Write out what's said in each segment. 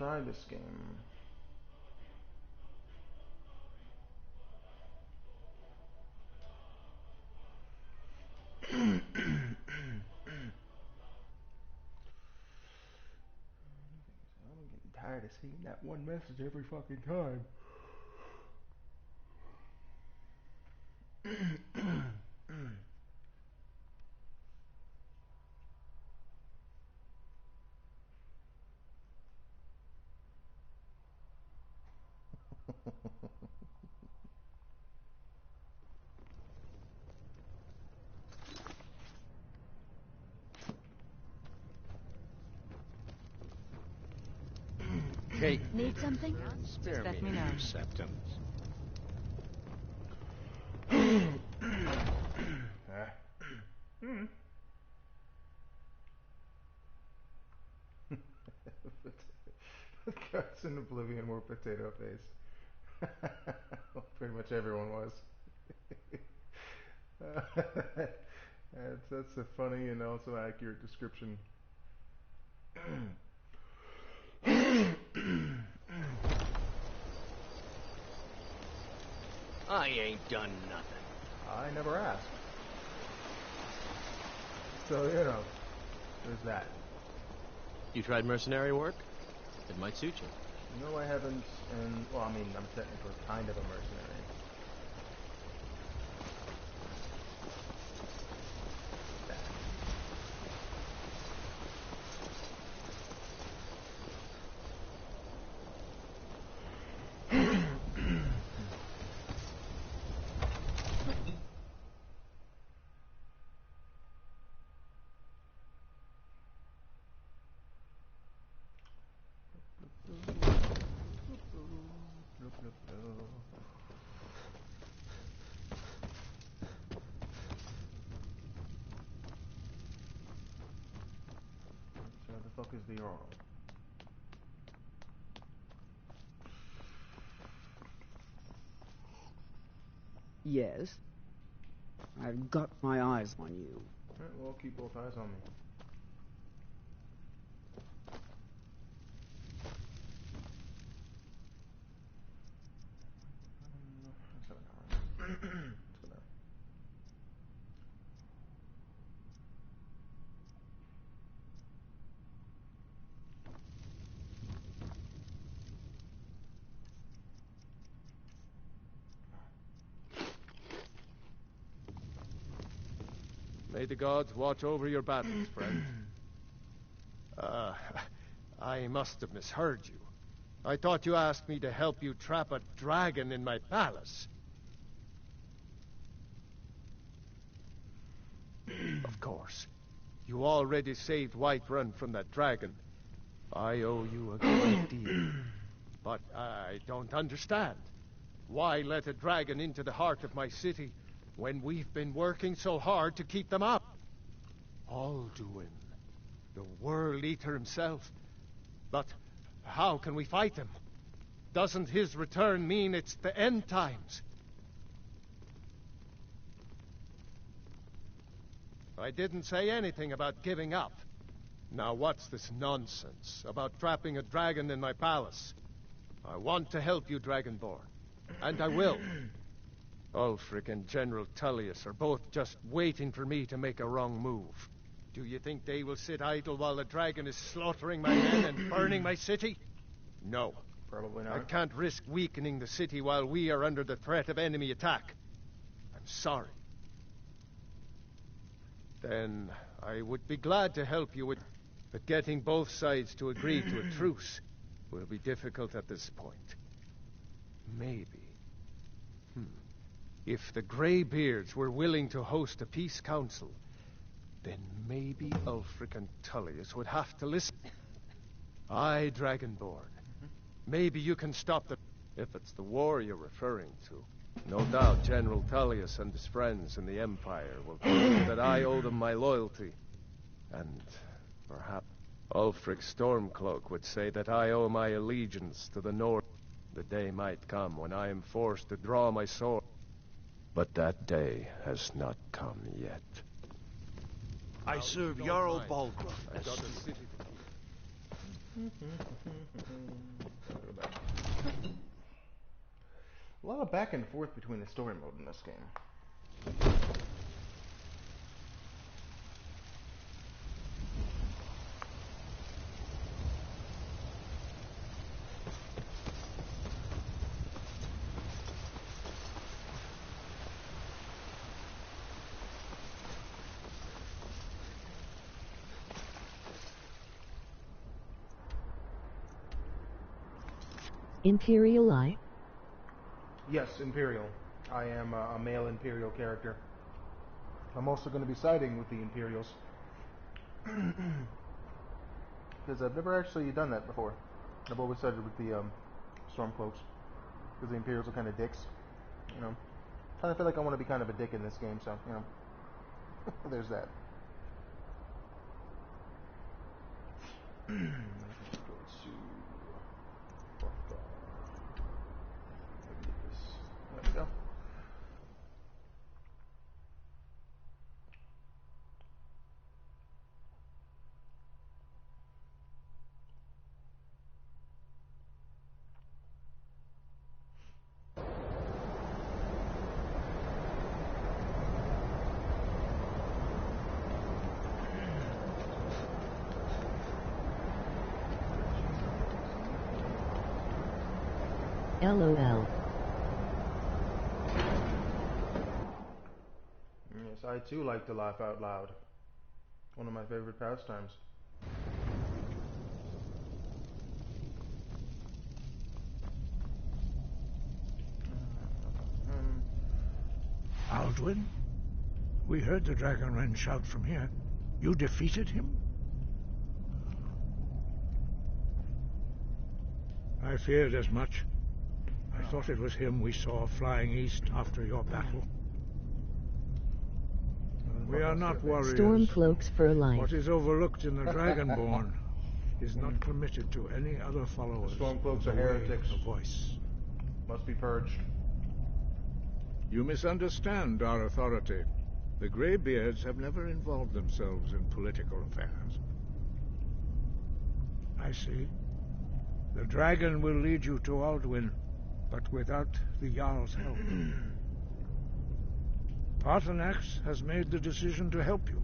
try this game. I'm getting tired of seeing that one message every fucking time. Kate, Need something? spare Let me me a know. few septums. Guts in Oblivion were potato face. Pretty much everyone was. That's a funny and also accurate description. I ain't done nothing. I never asked. So, you know, there's that. You tried mercenary work? It might suit you. No, I haven't, and, well, I mean, I'm technically kind of a mercenary. So the fuck is the Earl? Yes. I've got my eyes on you. Alright, well, keep both eyes on me. Let's go now. May the gods watch over your battles, friend. I must have misheard you. I thought you asked me to help you trap a dragon in my palace. Of course. You already saved Whiterun from that dragon. I owe you a great deal. But I don't understand. Why let a dragon into the heart of my city when we've been working so hard to keep them out? Alduin, the World Eater himself. But how can we fight him? Doesn't his return mean it's the end times? I didn't say anything about giving up. Now what's this nonsense about trapping a dragon in my palace? I want to help you, Dragonborn. And I will. Ulfric and General Tullius are both just waiting for me to make a wrong move. Do you think they will sit idle while the dragon is slaughtering my men and burning my city? No. Probably not. I can't risk weakening the city while we are under the threat of enemy attack. I'm sorry. Then I would be glad to help you with... But getting both sides to agree to a truce will be difficult at this point. Maybe. If the Greybeards were willing to host a peace council, then maybe Ulfric and Tullius would have to listen. Aye, Dragonborn. Maybe you can stop the... If it's the war you're referring to. No doubt General Tullius and his friends in the Empire will tell you that I owe them my loyalty. And perhaps Ulfric Stormcloak would say that I owe my allegiance to the North. The day might come when I am forced to draw my sword. But that day has not come yet. I serve Jarl Balgruuf. I've got a city to keep. lot of back and forth between the story mode in this game. Imperial I? Yes, Imperial. I am a male Imperial character. I'm also going to be siding with the Imperials. Because I've never actually done that before. I've always sided with the Stormcloaks. Because the Imperials are kind of dicks. You know. Kind of feel like I want to be kind of a dick in this game, so, you know. There's that. Go to... There we go. LOL. Yes, I too like to laugh out loud. One of my favorite pastimes. Aldwin? We heard the Dragonren shout from here. You defeated him? I feared as much. I thought it was him we saw flying east after your battle. We are not warriors. Stormcloaks for life. What is overlooked in the Dragonborn is not permitted to any other followers. The Stormcloaks are The way, heretics. the voice. Must be purged. You misunderstand our authority. The Greybeards have never involved themselves in political affairs. I see. The dragon will lead you to Aldwin, but without the Jarl's help. Paarthurnax has made the decision to help you.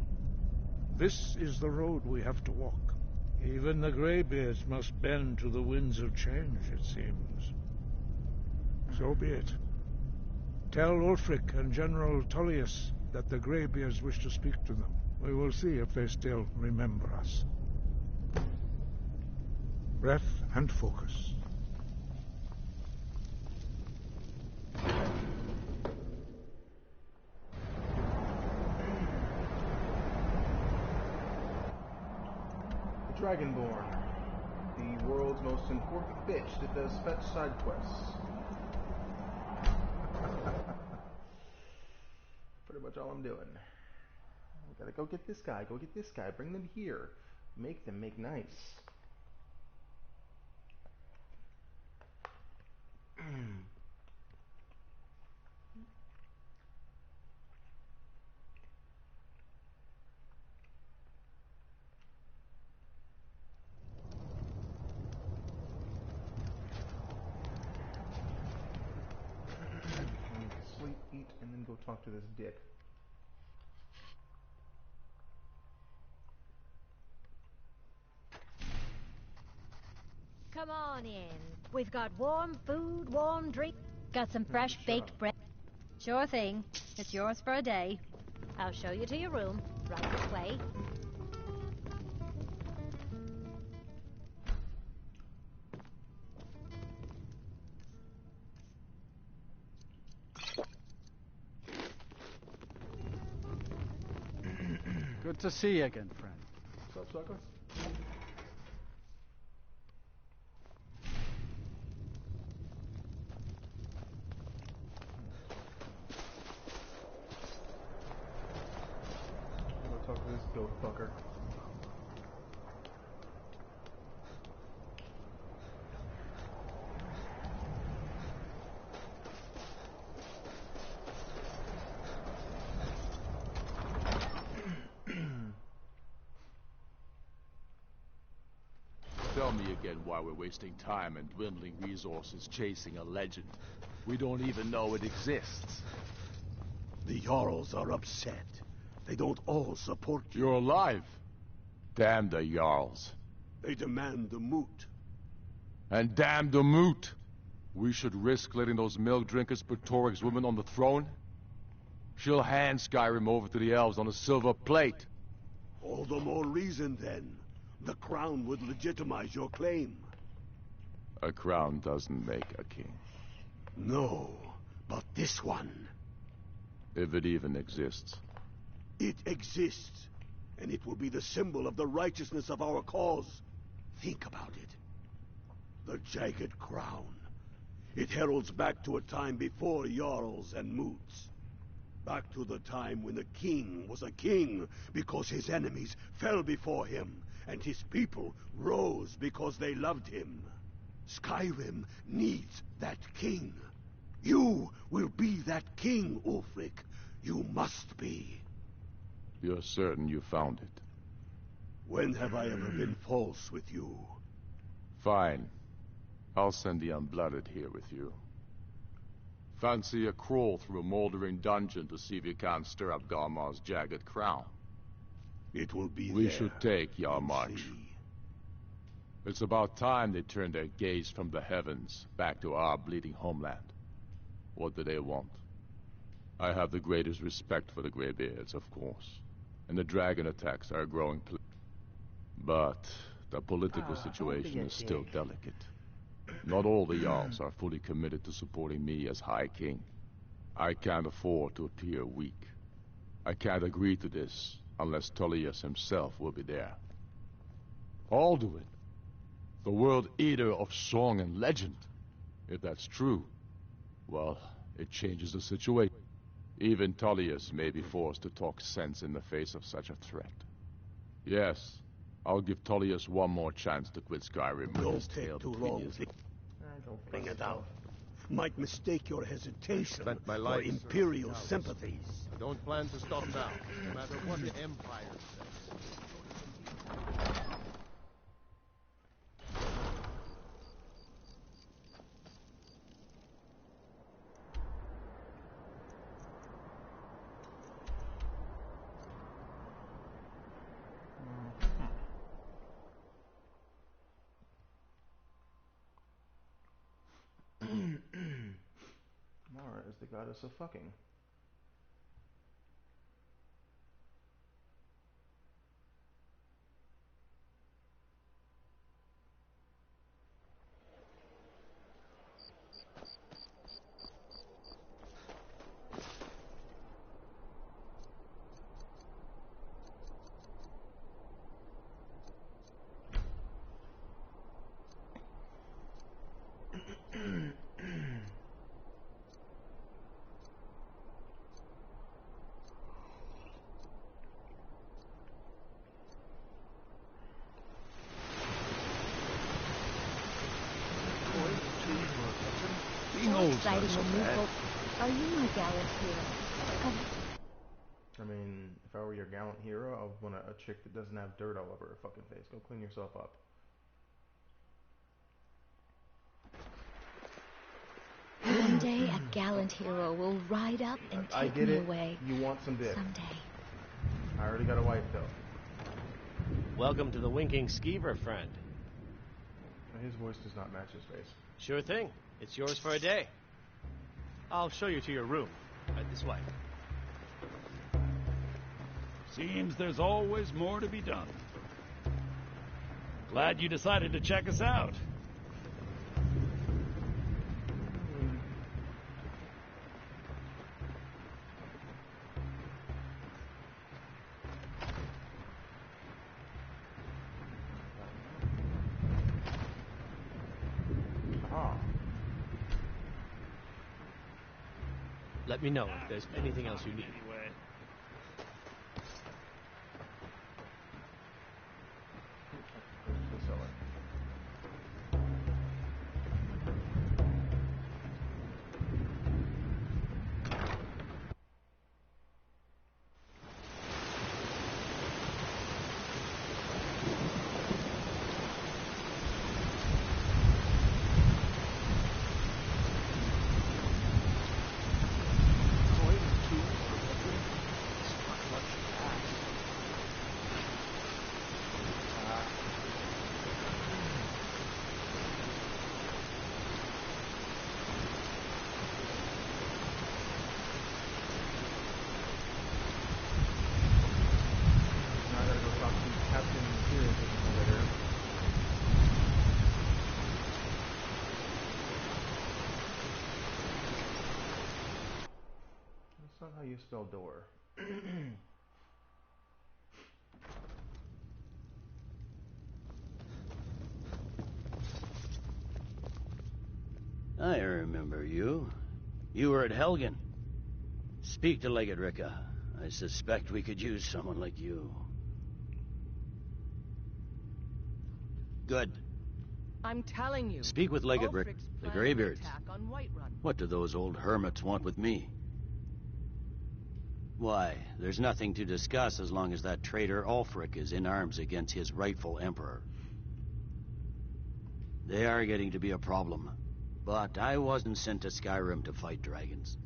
This is the road we have to walk. Even the Greybeards must bend to the winds of change, it seems. So be it. Tell Ulfric and General Tullius that the Greybeards wish to speak to them. We will see if they still remember us. Breath and focus. The Dragonborn. The world's most important bitch that does fetch side quests. Pretty much all I'm doing. We gotta go get this guy, go get this guy, bring them here. Make them make nice. Sleep, eat, and then go talk to this dick. Come on in. We've got warm food, warm drink. Got some fresh baked bread. Sure thing. It's yours for a day. I'll show you to your room. Right this way. Good to see you again, friend. What's up, sucker? Go talk to this goat fucker. tell me again why we're wasting time and dwindling resources chasing a legend. We don't even know it exists. The Jarls are upset. They don't all support you. You're alive. Damn the Jarls. They demand the moot. And damn the moot. We should risk letting those milk drinkers put Toryg's woman on the throne? She'll hand Skyrim over to the elves on a silver plate. All the more reason, then. The crown would legitimize your claim. A crown doesn't make a king. No, but this one. If it even exists. It exists, and it will be the symbol of the righteousness of our cause. Think about it. The jagged crown. It heralds back to a time before Jarls and moots. Back to the time when the king was a king because his enemies fell before him, and his people rose because they loved him. Skyrim needs that king. You will be that king, Ulfric. You must be. You're certain you found it? When have I ever been false with you? Fine. I'll send the Unblooded here with you. Fancy a crawl through a moldering dungeon to see if you can't stir up Garmar's jagged crown. It will be We there. should take Yarmarch. It's about time they turned their gaze from the heavens back to our bleeding homeland. What do they want? I have the greatest respect for the Greybeards, of course, and the dragon attacks are a growing but the political situation is still delicate. Not all the Jarls are fully committed to supporting me as High King. I can't afford to appear weak. I can't agree to this unless Tullius himself will be there. Alduin, the World Eater of song and legend. If that's true, well, it changes the situation. Even Tullius may be forced to talk sense in the face of such a threat. Yes, I'll give Tullius one more chance to quit Skyrim with his tail between his legs. Bring it out. Might mistake your hesitation Spent my for life Imperial serving sympathies. I don't plan to stop now, no matter what the Empire says. Mara is the goddess of fucking. Exciting when you folk. Are you my gallant hero? I mean, if I were your gallant hero, I would want a chick that doesn't have dirt all over her fucking face. Go clean yourself up. One day a gallant hero will ride up and I take get me it. away. You want some dick. Someday. I already got a wife, though. Welcome to the Winking Skeever, friend. His voice does not match his face. Sure thing. It's yours for a day. I'll show you to your room. Right this way. Seems there's always more to be done. Glad you decided to check us out. Let me know if there's anything else you need. Anyway. How you spell door? I remember you. You were at Helgen. Speak to Legate Ricka. I suspect we could use someone like you. Good. I'm telling you. Speak with Legate Ricka. Ulfric's The planning an Greybeards. attack on Whiterun. What do those old hermits want with me? Why, there's nothing to discuss as long as that traitor Ulfric is in arms against his rightful emperor. They are getting to be a problem. But I wasn't sent to Skyrim to fight dragons.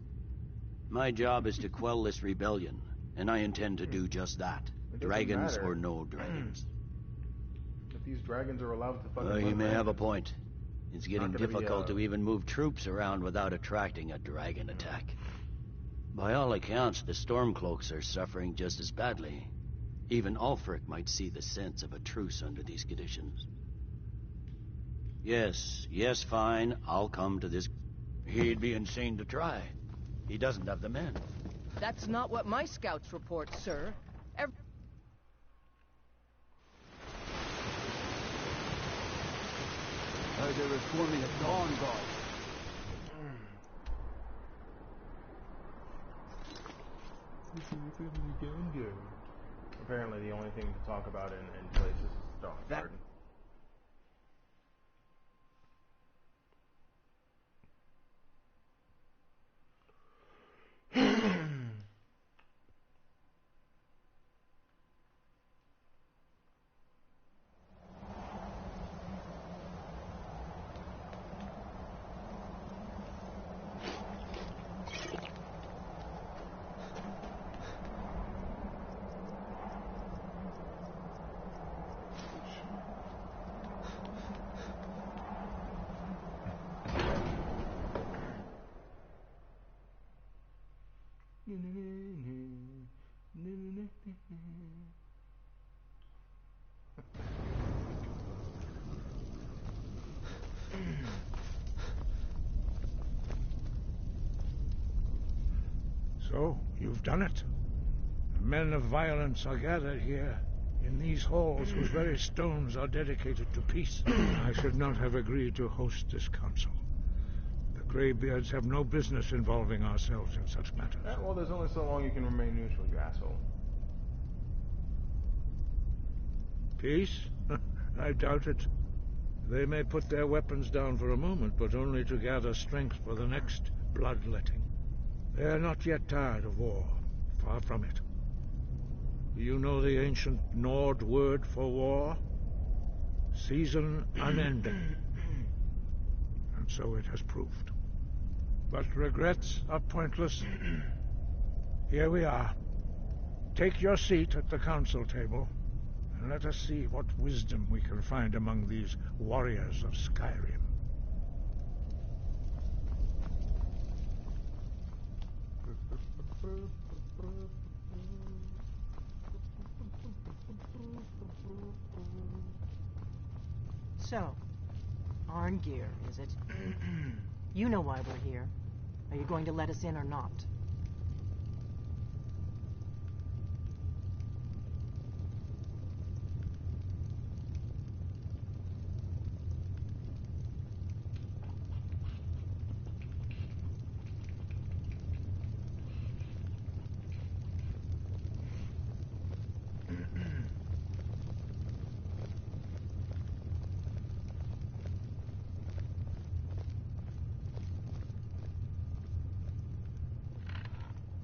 My job is to quell this rebellion, and I intend to do just that. Dragons or no dragons. If these dragons are allowed to fucking... Well, you may have a point. It's getting difficult to even move troops around without attracting a dragon attack. By all accounts, the Stormcloaks are suffering just as badly. Even Ulfric might see the sense of a truce under these conditions. Yes, fine, I'll come to this. He'd be insane to try. He doesn't have the men. That's not what my scouts report, sir. They were forming a dawn guard. Apparently the only thing to talk about in places is Dawn Garden. So, you've done it. The men of violence are gathered here, in these halls whose very stones are dedicated to peace. I should not have agreed to host this council. The Greybeards have no business involving ourselves in such matters. Well, there's only so long you can remain neutral, you asshole. Peace? I doubt it. They may put their weapons down for a moment, but only to gather strength for the next bloodletting. They are not yet tired of war. Far from it. You know the ancient Nord word for war? Season unending. And so it has proved. But regrets are pointless. Here we are. Take your seat at the council table, and let us see what wisdom we can find among these warriors of Skyrim. So, Arngeir, is it? You know why we're here. Are you going to let us in or not?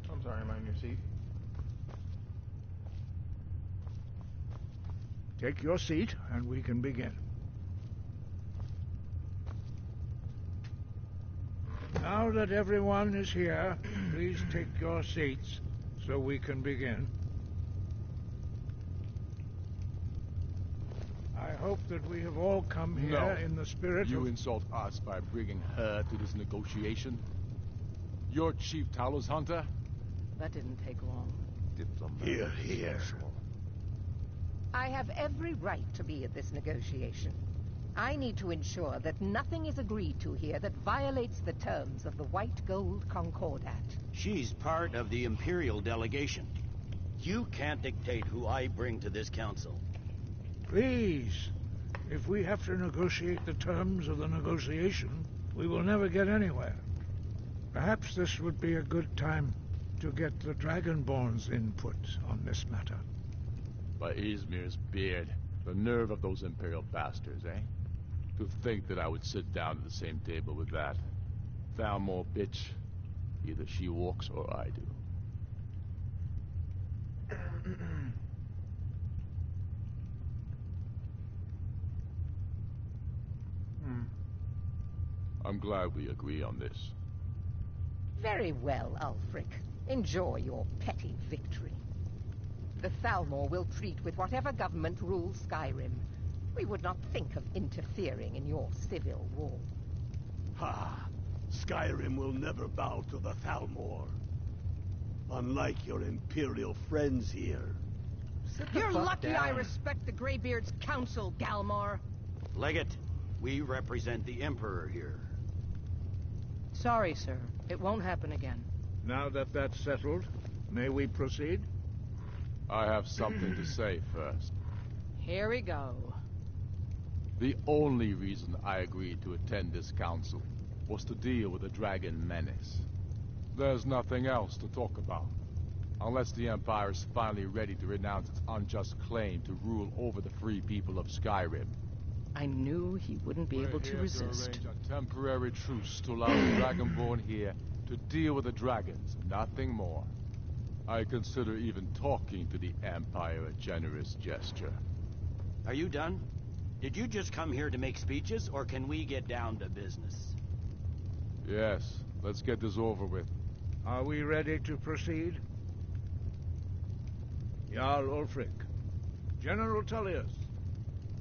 I'm sorry, am I in your seat? Take your seat, and we can begin. Now that everyone is here, please take your seats so we can begin. I hope that we have all come here in the spirit You of... insult us by bringing her to this negotiation? You're Chief Talos Hunter? That didn't take long. Here, here. I have every right to be at this negotiation. I need to ensure that nothing is agreed to here that violates the terms of the White Gold Concordat. She's part of the Imperial delegation. You can't dictate who I bring to this council. Please. If we have to negotiate the terms of the negotiation, we will never get anywhere. Perhaps this would be a good time to get the Dragonborn's input on this matter. By Izmir's beard, the nerve of those Imperial bastards, eh? To think that I would sit down at the same table with that Thalmor bitch. Either she walks or I do. I'm glad we agree on this. Very well, Ulfric. Enjoy your petty victory. The Thalmor will treat with whatever government rules Skyrim. We would not think of interfering in your civil war. Ha! Skyrim will never bow to the Thalmor. Unlike your Imperial friends here. You're lucky I respect the Greybeard's counsel, Galmar. Legate, we represent the Emperor here. Sorry, sir. It won't happen again. Now that that's settled, may we proceed? I have something to say first. Here we go. The only reason I agreed to attend this council was to deal with the dragon menace. There's nothing else to talk about. Unless the Empire is finally ready to renounce its unjust claim to rule over the free people of Skyrim. I knew he wouldn't be able to resist. To arrange a temporary truce to allow the Dragonborn here to deal with the dragons, nothing more. I consider even talking to the Empire a generous gesture. Are you done? Did you just come here to make speeches, or can we get down to business? Yes, let's get this over with. Are we ready to proceed? Jarl Ulfric, General Tullius,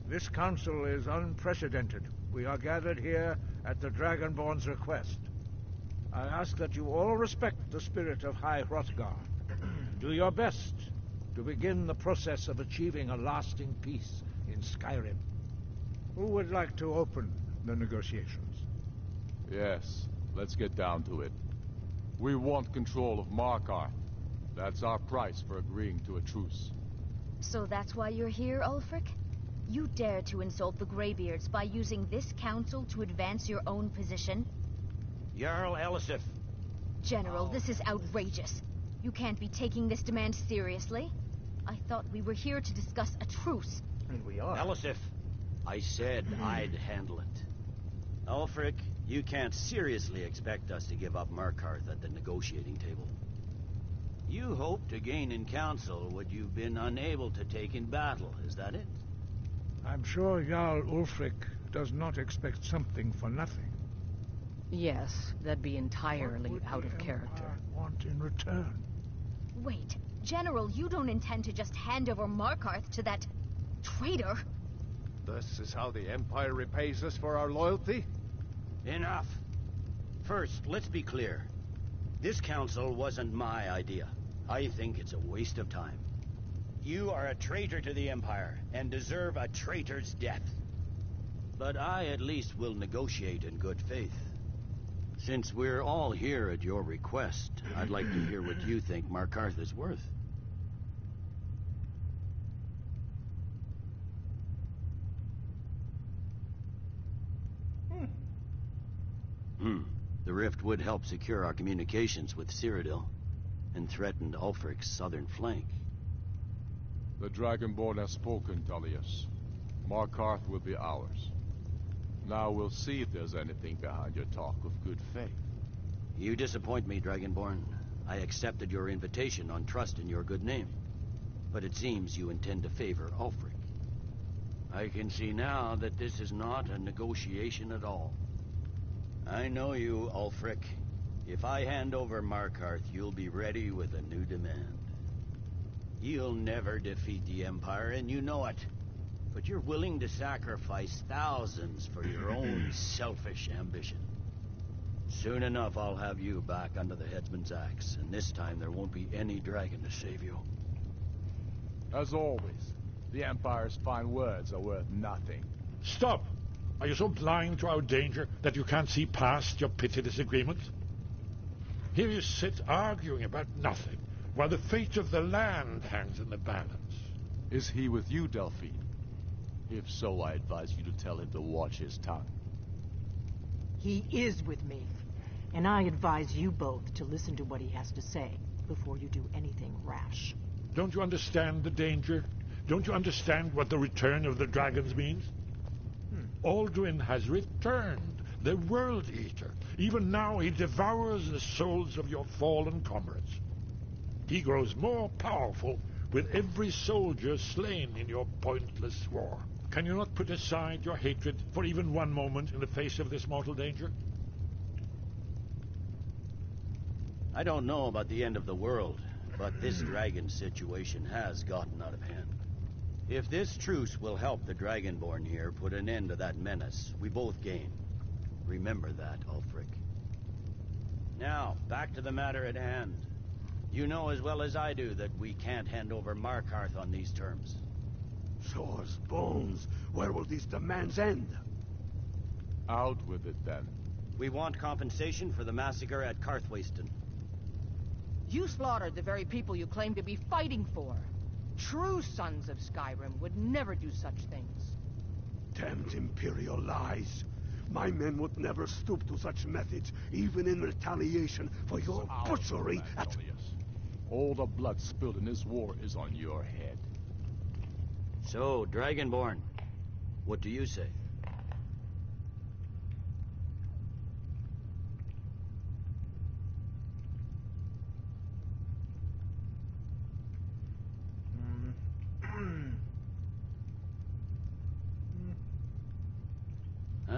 this council is unprecedented. We are gathered here at the Dragonborn's request. I ask that you all respect the spirit of High Hrothgar. Do your best to begin the process of achieving a lasting peace in Skyrim. Who would like to open the negotiations? Yes, let's get down to it. We want control of Markarth. That's our price for agreeing to a truce. So that's why you're here, Ulfric? You dare to insult the Greybeards by using this council to advance your own position? Jarl Elisif. General, this is outrageous. You can't be taking this demand seriously. I thought we were here to discuss a truce. And we are. Elisif, I said I'd handle it. Ulfric, you can't seriously expect us to give up Markarth at the negotiating table. You hoped to gain in council what you've been unable to take in battle, is that it? I'm sure Jarl Ulfric does not expect something for nothing. Yes, that'd be entirely out of character. What want in return? Wait, General, you don't intend to just hand over Markarth to that traitor? This is how the Empire repays us for our loyalty? Enough. First, let's be clear. This council wasn't my idea. I think it's a waste of time. You are a traitor to the Empire, and deserve a traitor's death. But I at least will negotiate in good faith. Since we're all here at your request, I'd like to hear what you think Markarth is worth. The rift would help secure our communications with Cyrodiil, and threatened Ulfric's southern flank. The Dragonborn has spoken, Tullius. Markarth will be ours. Now we'll see if there's anything behind your talk of good faith. You disappoint me, Dragonborn. I accepted your invitation on trust in your good name. But it seems you intend to favor Ulfric. I can see now that this is not a negotiation at all. I know you, Ulfric. If I hand over Markarth, you'll be ready with a new demand. You'll never defeat the Empire, and you know it. But you're willing to sacrifice thousands for your own selfish ambition. Soon enough, I'll have you back under the headsman's axe, and this time there won't be any dragon to save you. As always, the Empire's fine words are worth nothing. Stop! Are you so blind to our danger that you can't see past your petty disagreements? Here you sit arguing about nothing, while the fate of the land hangs in the balance. Is he with you, Delphine? If so, I advise you to tell him to watch his tongue. He is with me, and I advise you both to listen to what he has to say before you do anything rash. Don't you understand the danger? Don't you understand what the return of the dragons means? Alduin has returned, the World Eater. Even now he devours the souls of your fallen comrades. He grows more powerful with every soldier slain in your pointless war. Can you not put aside your hatred for even one moment in the face of this mortal danger? I don't know about the end of the world, but this dragon situation has gotten out of hand. If this truce will help the Dragonborn here put an end to that menace, we both gain. Remember that, Ulfric. Now, back to the matter at hand. You know as well as I do that we can't hand over Markarth on these terms. Shores, bones, where will these demands end? Out with it, then. We want compensation for the massacre at Karthwasten. You slaughtered the very people you claim to be fighting for. True sons of Skyrim would never do such things. Damned Imperial lies. My men would never stoop to such methods, even in retaliation for your butchery at... All the blood spilled in this war is on your head. So, Dragonborn, what do you say?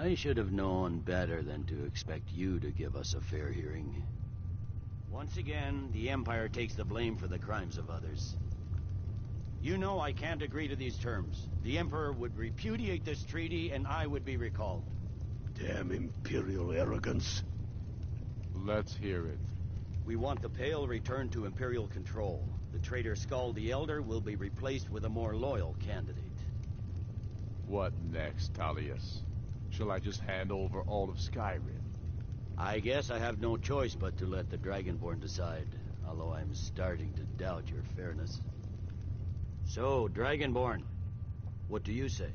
I should have known better than to expect you to give us a fair hearing. Once again, the Empire takes the blame for the crimes of others. You know I can't agree to these terms. The Emperor would repudiate this treaty, and I would be recalled. Damn Imperial arrogance. Let's hear it. We want the Pale returned to Imperial control. The traitor Skull the Elder will be replaced with a more loyal candidate. What next, Tullius? Shall I just hand over all of Skyrim? I guess I have no choice but to let the Dragonborn decide, although I'm starting to doubt your fairness. So, Dragonborn, what do you say?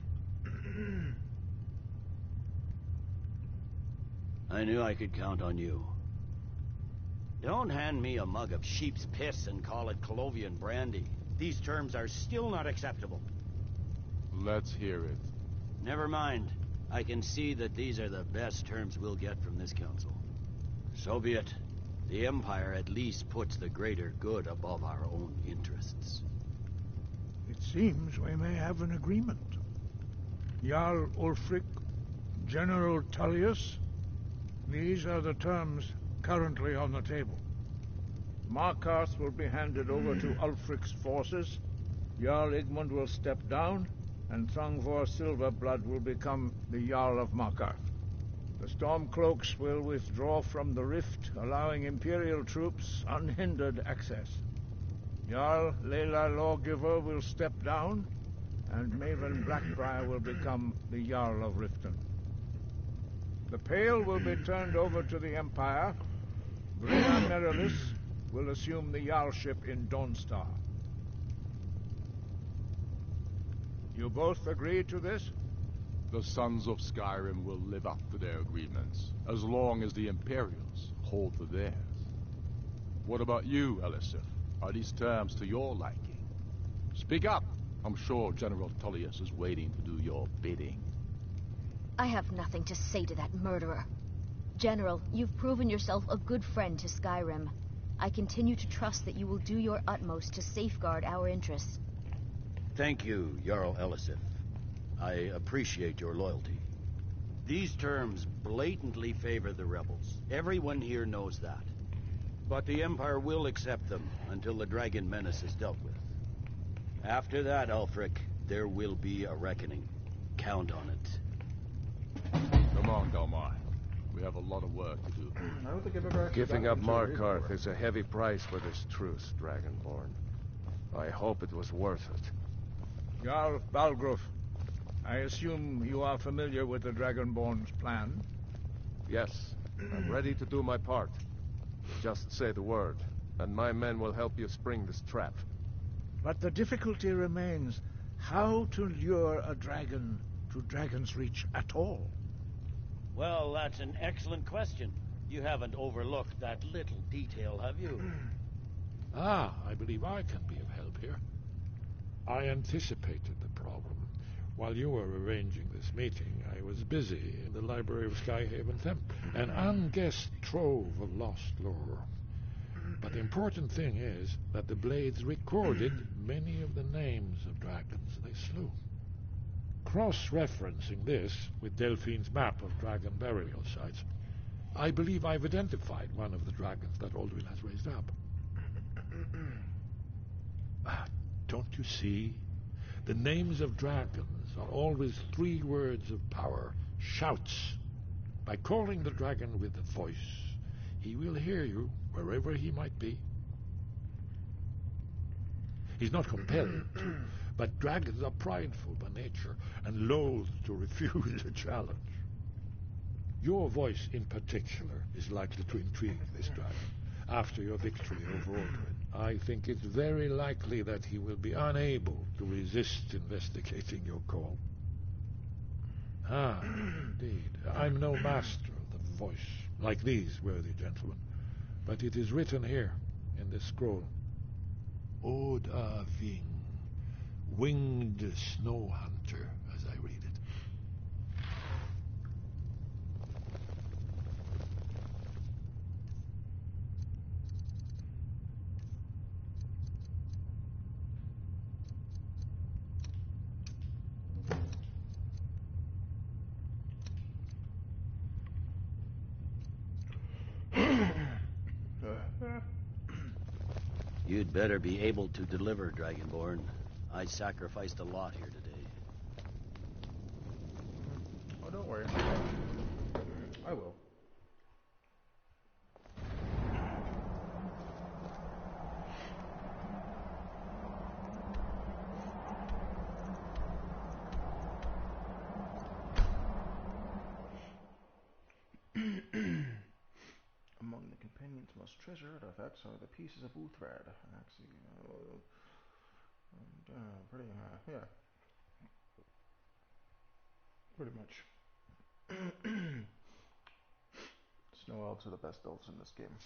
I knew I could count on you. Don't hand me a mug of sheep's piss and call it Colovian brandy. These terms are still not acceptable. Let's hear it. Never mind. I can see that these are the best terms we'll get from this council. So be it. The Empire at least puts the greater good above our own interests. It seems we may have an agreement. Jarl Ulfric, General Tullius, these are the terms currently on the table. Markarth will be handed over to Ulfric's forces, Jarl Igmund will step down, and Thongvor Silverblood will become the Jarl of Markarth. The Stormcloaks will withdraw from the rift, allowing Imperial troops unhindered access. Jarl Layla Lawgiver will step down, and Maven Blackbriar will become the Jarl of Riften. The Pale will be turned over to the Empire. Brianna Merilis will assume the Jarlship in Dawnstar. You both agree to this? The Sons of Skyrim will live up to their agreements, as long as the Imperials hold to theirs. What about you, Elisif? Are these terms to your liking? Speak up! I'm sure General Tullius is waiting to do your bidding. I have nothing to say to that murderer. General, you've proven yourself a good friend to Skyrim. I continue to trust that you will do your utmost to safeguard our interests. Thank you, Jarl Elisif. I appreciate your loyalty. These terms blatantly favor the rebels. Everyone here knows that. But the Empire will accept them until the dragon menace is dealt with. After that, Ulfric, there will be a reckoning. Count on it. Come on, Dalmai. We have a lot of work to do. I don't think I've ever actually Giving up gotten into Markarth is a heavy price for this truce, Dragonborn. I hope it was worth it. Jarl Balgruf, I assume you are familiar with the Dragonborn's plan? Yes, I'm ready to do my part. Just say the word, and my men will help you spring this trap. But the difficulty remains how to lure a dragon to Dragon's Reach at all. Well, that's an excellent question. You haven't overlooked that little detail, have you? I believe I can be of help here. I anticipated the problem. While you were arranging this meeting, I was busy in the library of Skyhaven Temple, an unguessed trove of lost lore. But the important thing is that the blades recorded many of the names of dragons they slew. Cross-referencing this with Delphine's map of dragon burial sites, I believe I've identified one of the dragons that Alduin has raised up. Don't you see? The names of dragons are always 3 words of power, shouts. By calling the dragon with the voice, he will hear you wherever he might be. He's not compelled to, but dragons are prideful by nature and loath to refuse a challenge. Your voice in particular is likely to intrigue this dragon. After your victory over Alduin, I think it's very likely that he will be unable to resist investigating your call. Indeed. I'm no master of the voice, like these worthy gentlemen, but it is written here in this scroll. Oda Ving, winged snow hunter, as I read it. You'd better be able to deliver, Dragonborn. I sacrificed a lot here today. Oh, don't worry. I will. Among the companion's most treasured artifacts are the pieces of Uthrad. Pretty, yeah. Pretty much. Snow elves are the best elves in this game.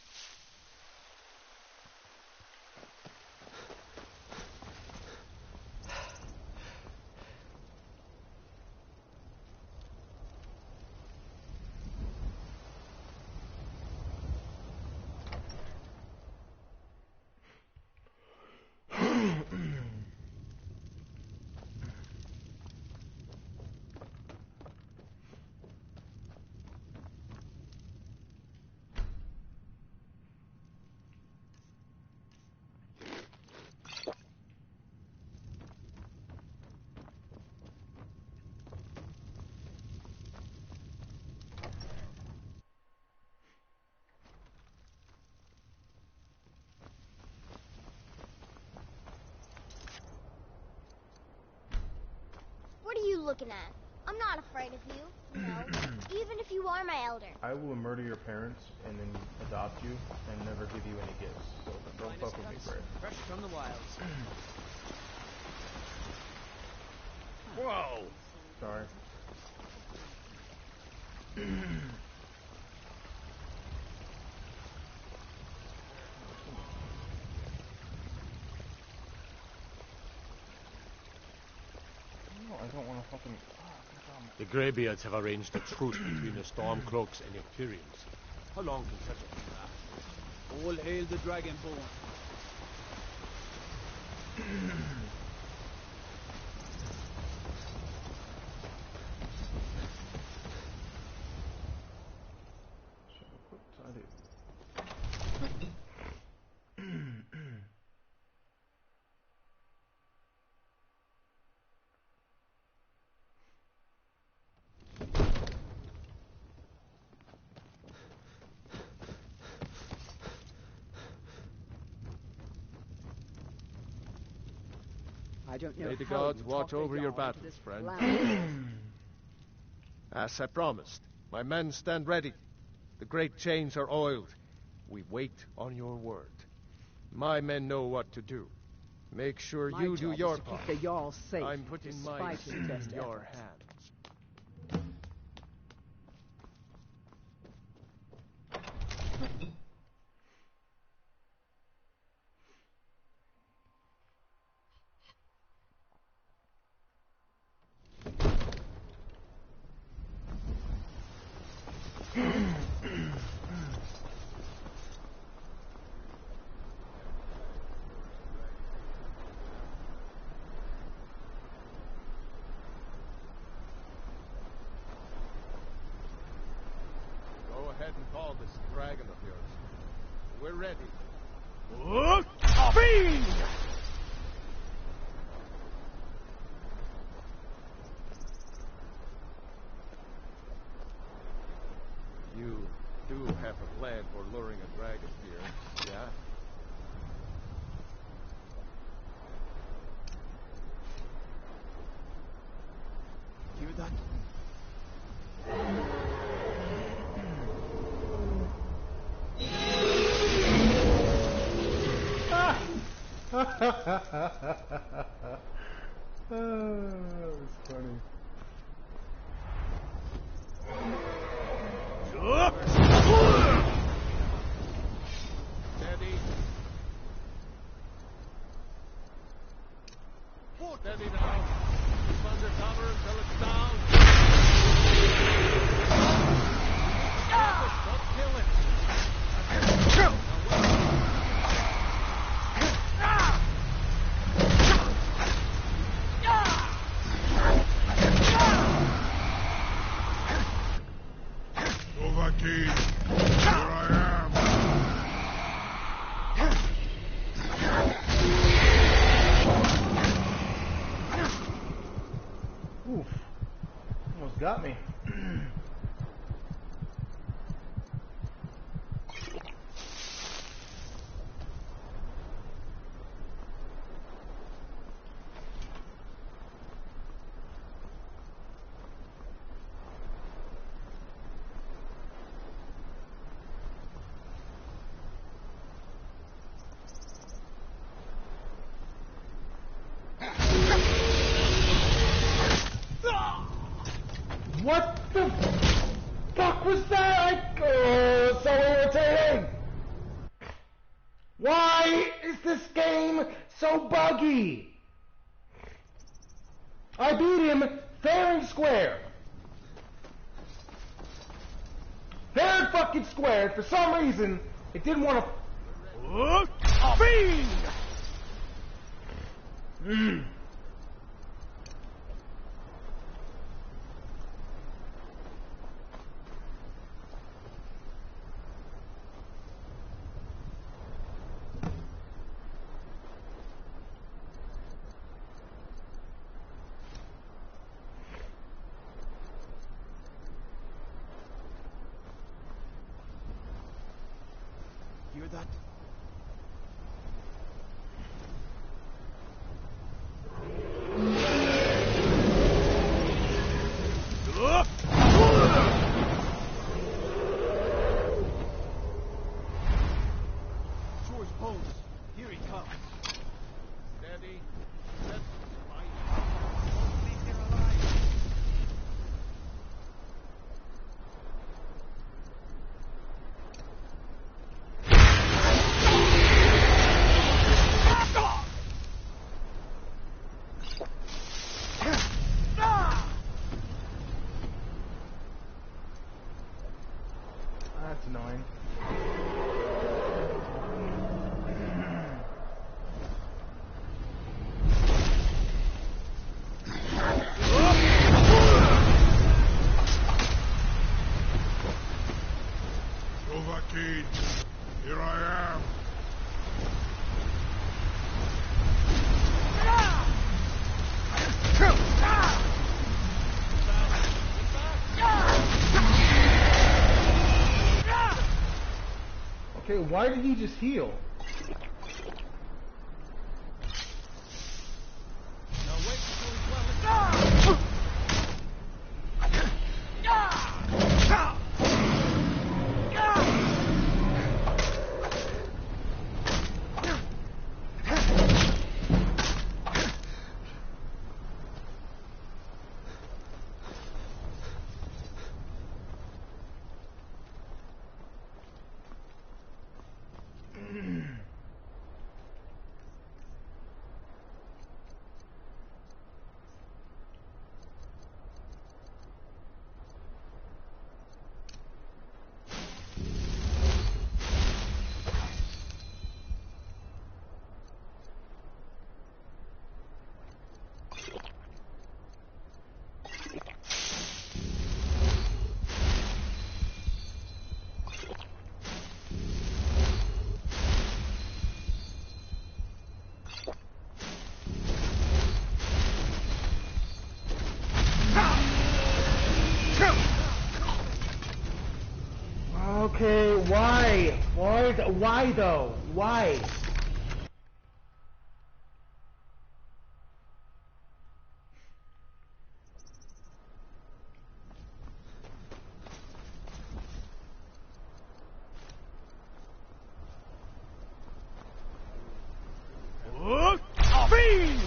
What are you looking at? I'm not afraid of you, no. Even if you are my elder. I will murder your parents and then adopt you and never give you any gifts. So don't fuck with me, Fred. Fresh from the wilds. Whoa! Sorry. No, I don't want to fucking... The Greybeards have arranged a truce between the Stormcloaks and Imperials. How long can such a thing last? All hail the Dragonborn. I don't know. May the how gods you watch talk over the your Jarl into battles, this friend. plan. As I promised, my men stand ready. The great chains are oiled. We wait on your word. My men know what to do. Make sure My you job do is your to part. keep the Jarl safe. I'm putting my despite his suit best in your efforts. hands. Go ahead and call this dragon of yours. We're ready. Fiend! You do have a plan for luring a dragon here, yeah? Hear that? That was funny. Steady. Steady now. Keep under cover until it's down. Don't kill it. Overkeen, here I am. Oof. Almost got me. What the fuck was that? Oh, so irritating! Why is this game so buggy? I beat him fair and square. Fair and fucking square. For some reason, it didn't want to... Fiend! Hear that? George Bones, here he comes. Steady. That's annoying. Overkeen, here I am. Okay, why did he just heal? Okay, why? Why though? Why? Fiend!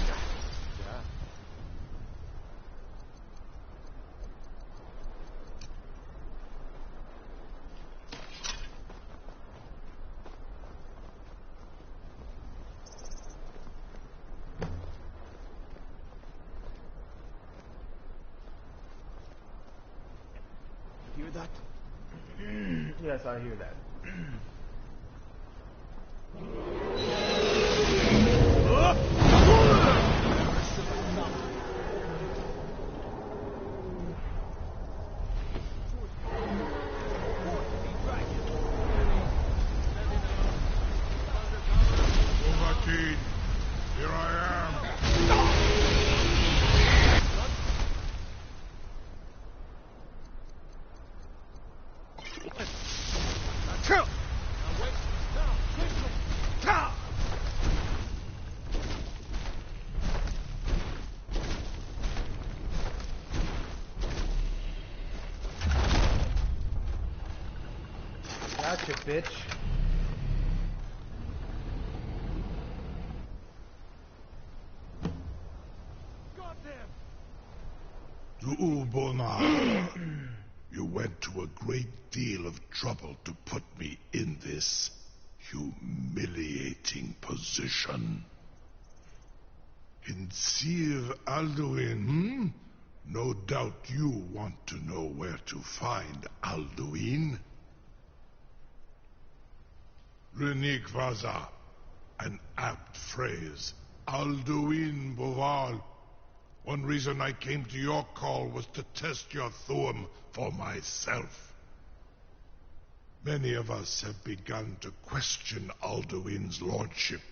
Hear that? Yes, I hear that. Overteen, here I am. Kill! Gotcha, bitch. Zu'ulbona, you went to a great deal of trouble to put me in this humiliating position. Insir Alduin, No doubt you want to know where to find Alduin. Renikvaza, an apt phrase. Alduin Boval. One reason I came to your call was to test your Thuum for myself. Many of us have begun to question Alduin's lordship,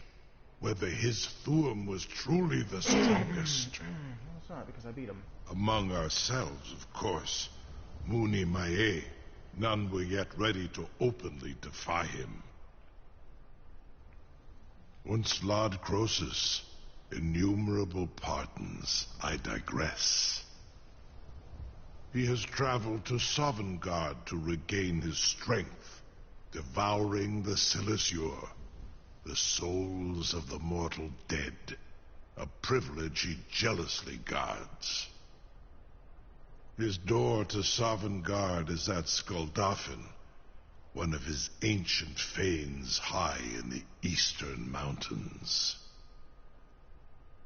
whether his Thuum was truly the strongest. Well, it's not, because I beat him. Among ourselves, of course. Muni Mae, none were yet ready to openly defy him. Once Lord Croesus, innumerable pardons, I digress. He has traveled to Sovngarde to regain his strength, devouring the Silesure, the souls of the mortal dead, a privilege he jealously guards. His door to Sovngarde is at Skuldafn, one of his ancient fanes high in the eastern mountains.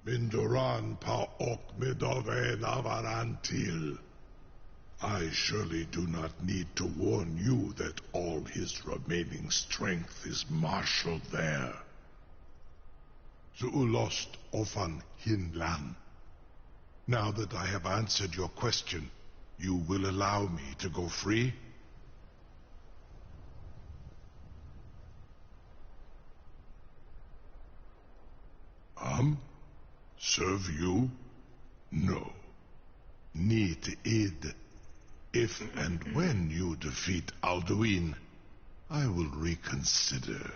Mindoran pa ok midove navarantil. I surely do not need to warn you that all his remaining strength is marshaled there. Zuulost ofan hinlan. Now that I have answered your question, you will allow me to go free? Serve you? No. Need id. If and when you defeat Alduin, I will reconsider.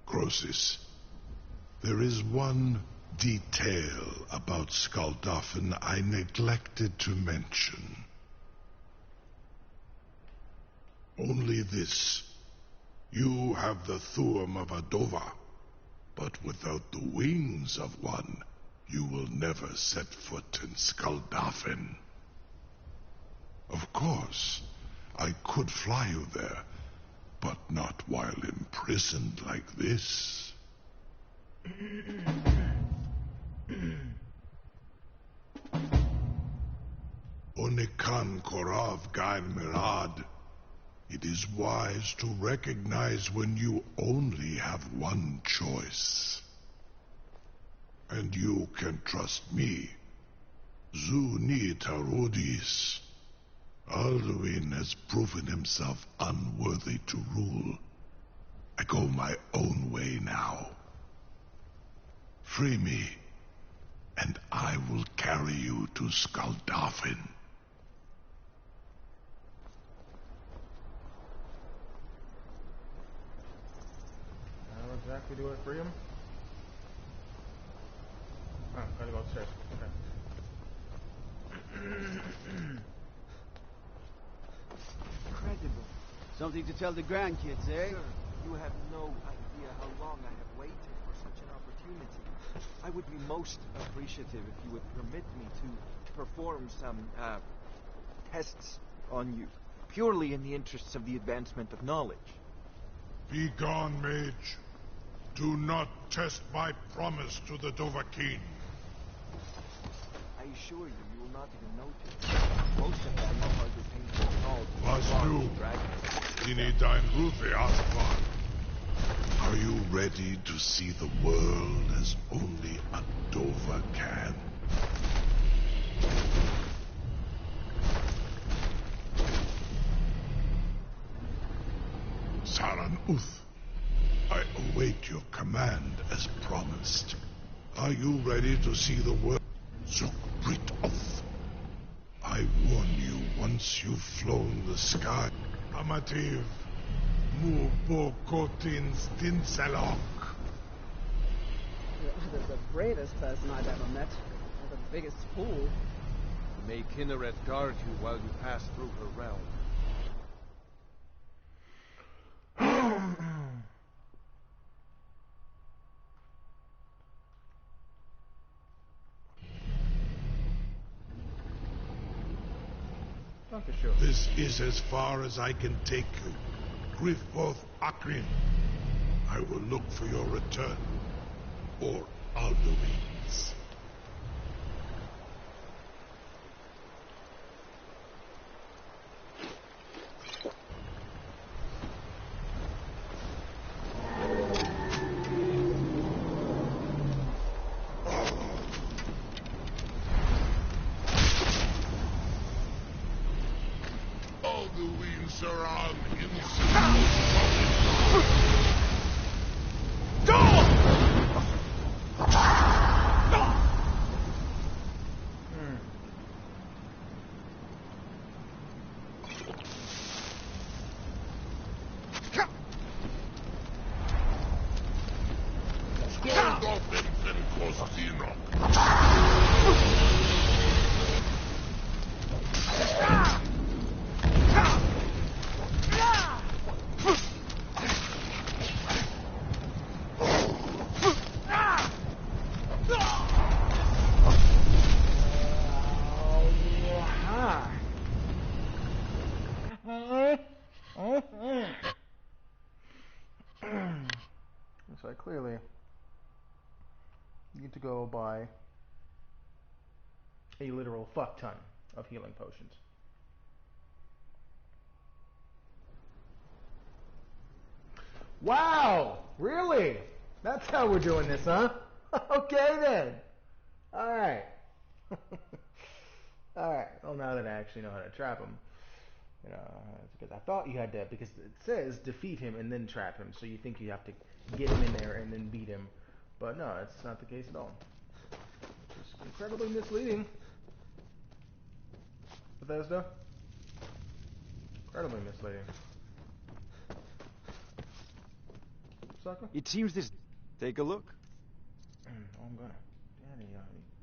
Croesus. There is one detail about Skuldafn I neglected to mention. Only this. You have the Thuum of Adova, but without the wings of one, you will never set foot in Skuldafn. Of course, I could fly you there, but not while imprisoned like this. Onikan Korav Gair Mirad. It is wise to recognize when you only have one choice. And you can trust me. Zuni Tarudis. Alduin has proven himself unworthy to rule. I go my own way now. Free me, and I will carry you to Skuldafn. actually do it? Free him? Oh, gotta go upstairs. Okay. Incredible. Something to tell the grandkids, eh? Sir, you have no idea how long I have waited for such an opportunity. I would be most appreciative if you would permit me to perform some, tests on you, purely in the interests of the advancement of knowledge. Be gone, mage. Do not test my promise to the Dovahkiin. I assure you, you will not even notice. Most of them are hardly painful at all. Was du? Ini dein Rufe Aspan. Are you ready to see the world as only a Dova can? Saran Uth, I await your command as promised. Are you ready to see the world? Zuk Brit Oth. I warn you, once you've flown the sky. Amativ, Mu Bo Kotin Stinselok. You're the bravest person I've ever met. You're the biggest fool. May Kinneret guard you while you pass through her realm. This is as far as I can take you. Grifoth Akrin. I will look for your return. Or Alduin's. So I clearly need to go buy a literal fuck ton of healing potions. Wow! Really? That's how we're doing this, huh? Okay then. Alright. Alright. Well, now that I actually know how to trap him, you know, because I thought you had to, because it says defeat him and then trap him, so you think you have to get him in there and then beat him. But no, that's not the case at all. It's incredibly misleading. Bethesda? Incredibly misleading. Sucker? It seems this... Take a look. Oh, I'm gonna. Daddy,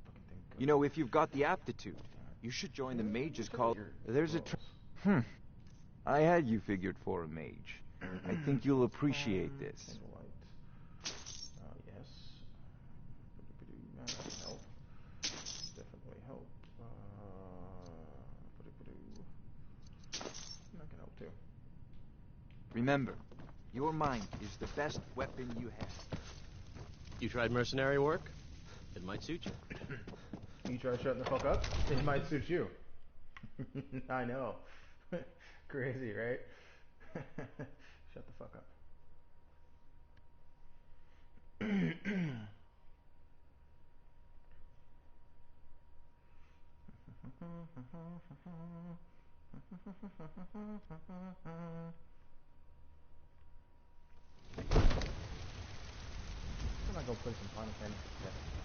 fucking thing. You know, if you've got the aptitude, you should join the mage's call. There's a... I had you figured for a mage. I think you'll appreciate this. Single light. Yes. That can help. Definitely help. That can help too. Remember, your mind is the best weapon you have. You tried mercenary work? It might suit you. You try shutting the fuck up? It might suit you. I know. Crazy, right? Shut the fuck up. I'm gonna go play some Final Fantasy VII.